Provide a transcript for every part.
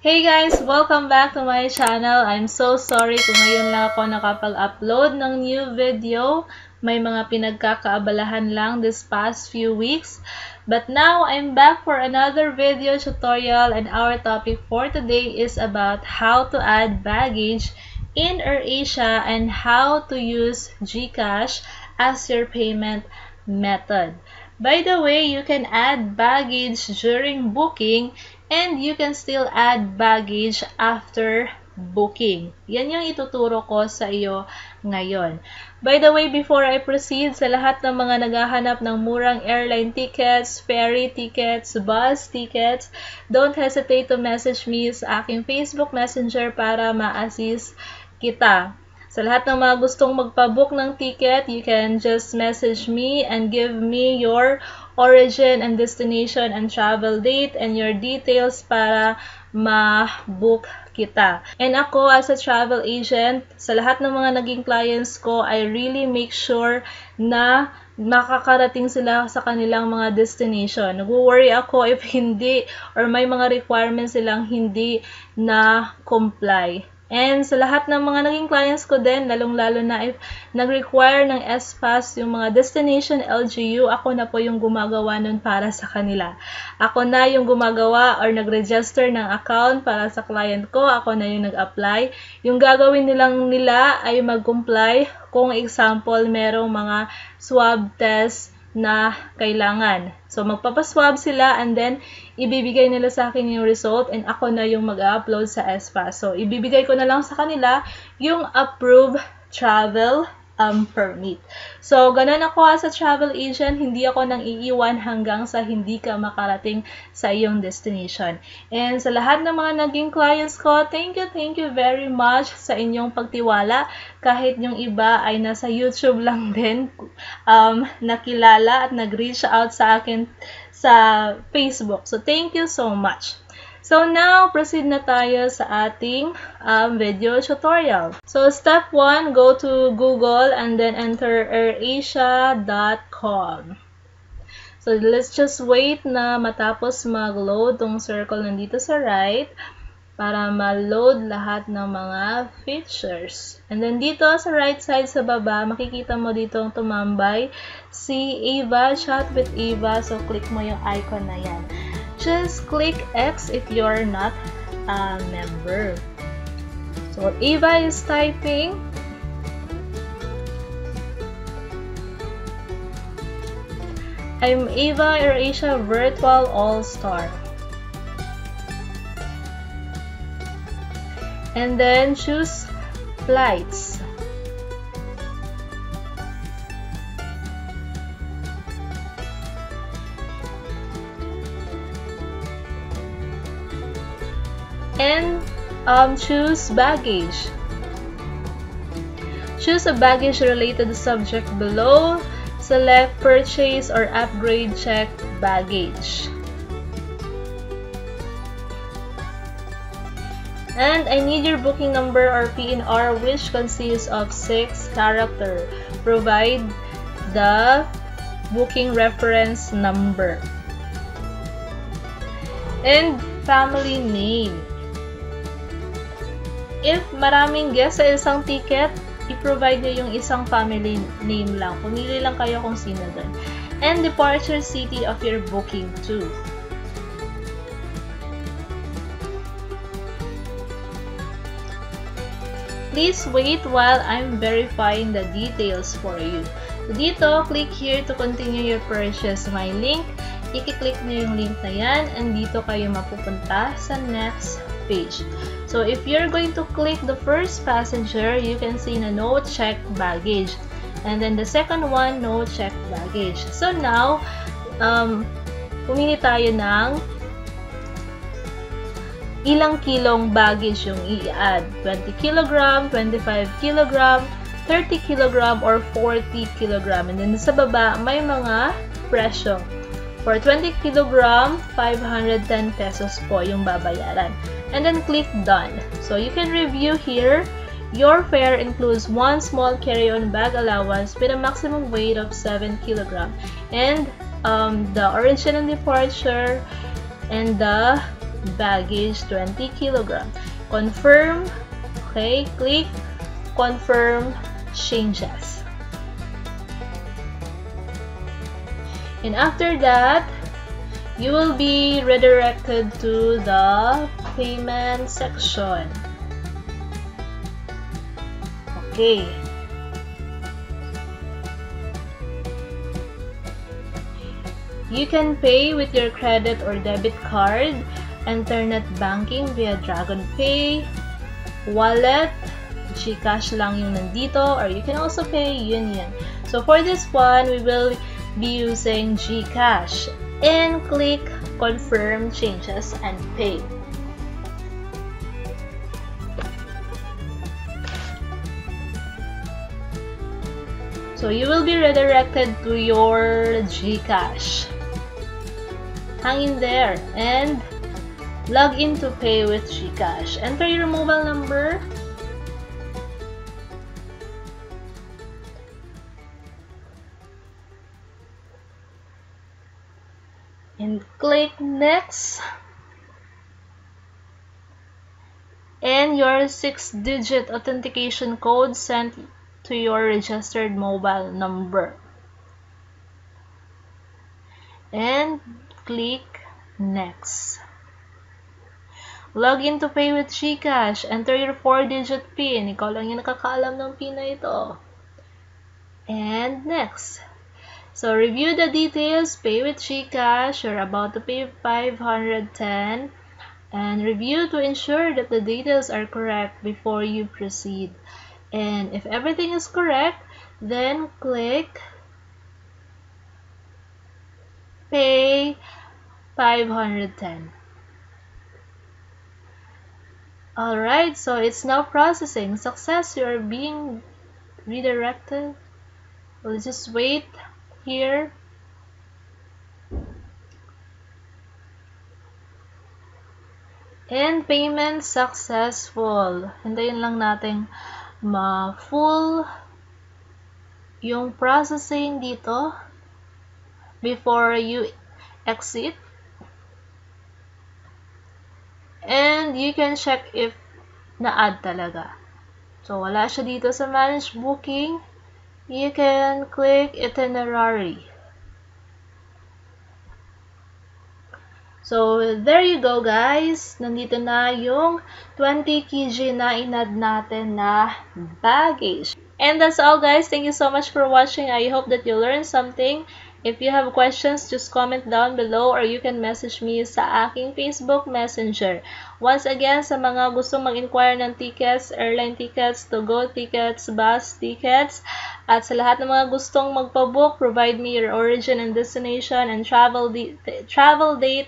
Hey guys! Welcome back to my channel. I'm so sorry kung ngayon lang ako nakapag-upload ng new video. May mga pinagkakaabalahan lang this past few weeks. But now, I'm back for another video tutorial, and our topic for today is about how to add baggage in Airasia and how to use Gcash as your payment method. By the way, you can add baggage during booking and you can still add baggage after booking. Yan yung ituturo ko sa iyo ngayon. By the way, before I proceed, sa lahat ng mga naghahanap ng murang airline tickets, ferry tickets, bus tickets, don't hesitate to message me sa aking Facebook Messenger para ma-assist kita. Sa lahat ng mga gustong magpabook ng ticket, you can just message me and give me your origin and destination and travel date and your details para ma-book kita. And ako as a travel agent, sa lahat ng mga naging clients ko, I really make sure na makakarating sila sa kanilang mga destination. Nag-worry ako if hindi or may mga requirements silang hindi na comply. And sa lahat ng mga naging clients ko din, lalong-lalo na if nag-require ng SPAS yung mga destination LGU, ako na po yung gumagawa nun para sa kanila. Ako na yung gumagawa or nag-register ng account para sa client ko, ako na yung nag-apply. Yung gagawin nila ay mag-comply kung example, merong mga swab test na kailangan. So, magpapaswab sila and then ibibigay nila sa akin yung result and ako na yung mag-upload sa SPAS. So, ibibigay ko na lang sa kanila yung approved travel permit. So, ganun ako as a travel agent, hindi ako nang iiwan hanggang sa hindi ka makarating sa iyong destination. And sa lahat ng mga naging clients ko, thank you very much sa inyong pagtiwala. Kahit yung iba ay nasa YouTube lang din, nakilala at nag-reach out sa akin sa Facebook. So, thank you so much. So now, proceed na tayo sa ating video tutorial. So step 1, go to Google and then enter airasia.com. So let's just wait na matapos mag-load tong circle nandito sa right para ma-load lahat ng mga features. And then dito sa right side sa baba, makikita mo dito ang tumambay si Ava, Chat with Ava. So click mo yung icon na yan. Just click X if you're not a member. So Ava is typing. I'm Ava Airasia Virtual All-Star. And then choose flights. And choose baggage. Choose a baggage related subject below. Select purchase or upgrade check baggage. And I need your booking number or PNR, which consists of 6 characters. Provide the booking reference number. And family name. If maraming guests sa isang ticket, i-provide nyo yung isang family name lang. Pumili lang kayo kung sino doon. And departure city of your booking too. Please wait while I'm verifying the details for you. So dito, click here to continue your purchase. My link, i-click nyo yung link na yan and dito kayo mapupunta sa next page. So if you're going to click the first passenger, you can see na no check baggage. And then the second one, no check baggage. So now, pumili tayo ng ilang kilong baggage yung i-add. 20 kg, 25 kg, 30 kg, or 40 kg. And then sa baba, may mga presyo. For 20 kg, 510 pesos po yung babayaran. And then click done. So you can review here. Your fare includes one small carry-on bag allowance with a maximum weight of 7 kg. And the origin and departure and the baggage 20 kilogram. Confirm. Okay, click confirm changes. And after that, you will be redirected to the payment section. Okay. You can pay with your credit or debit card, internet banking via Dragon Pay, wallet, Gcash lang yung nandito, or you can also pay Union. So for this one, we will be using Gcash, and click confirm changes and pay. So you will be redirected to your Gcash. Hang in there and log in to pay with Gcash. Enter your mobile number. And click next. And your 6-digit authentication code sent to your registered mobile number. And click next. Log in to pay with Gcash. Enter your 4-digit PIN. Ikaw lang yung nakakaalam ng PIN na ito. And next. So review the details. Pay with Gcash. You're about to pay 510. And review to ensure that the details are correct before you proceed. And if everything is correct, then click pay 510. Alright, so it's now processing. Success, you are being redirected. We'll just wait here. And payment successful. Hintayin lang natin ma-full yung processing dito before you exit. And you can check if na-add talaga. So, wala siya dito sa Manage Booking. You can click Itinerary. So, there you go guys. Nandito na yung 20 kg na inad natin na baggage. And that's all guys. Thank you so much for watching. I hope that you learned something. If you have questions, just comment down below or you can message me sa aking Facebook Messenger. Once again, sa mga gustong mag-inquire ng tickets, airline tickets, to-go tickets, bus tickets, at sa lahat ng mga gustong magpabook, provide me your origin and destination and travel date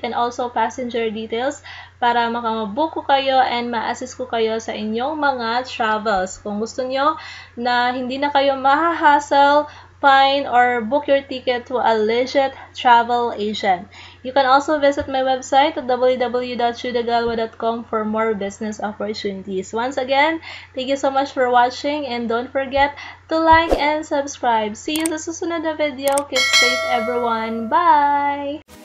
and also passenger details para makabook ko kayo and ma-assist ko kayo sa inyong mga travels. Kung gusto nyo na hindi na kayo mahahassle, find or book your ticket to a legit travel agent. You can also visit my website at www.chudagalwa.com for more business opportunities. Once again, thank you so much for watching and don't forget to like and subscribe. See you sa susunod na video. Keep safe everyone. Bye!